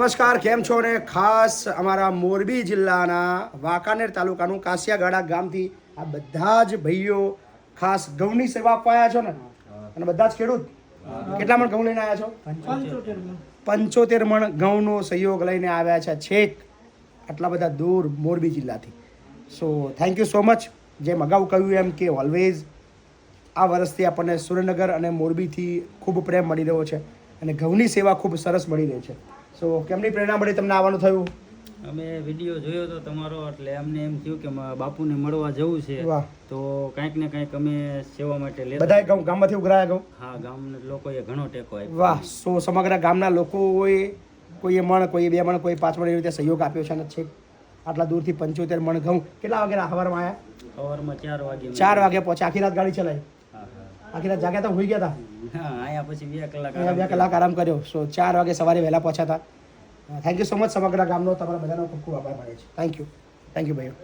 નમસ્કાર, કેમ છો? ને ખાસ અમારા મોરબી જિલ્લાના વાંકાનેર તાલુકાનું કાસિયાગાડા ગામથી આ બધા જ ભાઈઓ ખાસ ઘઉંની સેવા આપવા આવ્યા છો ને? અને બધા જ ખેડૂત કેટલા મણ ઘઉં લઈને આવ્યા છો? 75 મણ ઘઉંનો સહયોગ લઈને આવ્યા છે છેક આટલા બધા દૂર મોરબી જિલ્લાથી. So thank you so much. જેમ અગાઉ કહ્યું એમ કે ઓલવેઝ આ વર્ષથી આપણને સુરેન્દ્રનગર અને મોરબીથી ખૂબ પ્રેમ મળી રહ્યો છે અને ઘઉંની સેવા ખૂબ સરસ મળી રહી છે. સો કેમની પ્રેરણા મળી તમને આવવાનું થયું? અમે વિડીયો જોયો હતો તમારો, એટલે અમને એમ થયું કે બાપુને મળવા જવું છે. વાહ. તો કંઈક ને કંઈક અમે સેવા માટે લેતા. બધાએ ગામમાંથી ઉઘરાયા ઘઉં? હા, ગામના લોકોએ ઘણો ટેકો આપ્યો. વાહ. સો સમગ્ર ગામના લોકોએ કોઈએ મણ, કોઈએ 2 મણ, કોઈ 5 મણ એવી રીતે સહયોગ આપ્યો છે અને છેક આટલા દૂરથી 75 મણ ઘઉં. કેટલા વાગે સવારમાં આવ્યા? સવારમાં 4 વાગે. 4 વાગે પહોંચ્યા. આખી રાત ગાડી ચલાવી? હા, આખી રાત જાગ્યા હતા, હોઈ ગયા હતા? હા. આયા પછી 2 કલાક 2 કલાક આરામ કર્યો. સો 4 વાગે સવારે વહેલા પહોંચ્યા હતા. Thank you so much. સમગ્ર ગામનો તમારા બધાનો ખૂબ ખૂબ આભાર માને છે. થેન્ક યુ ભાઈઓ.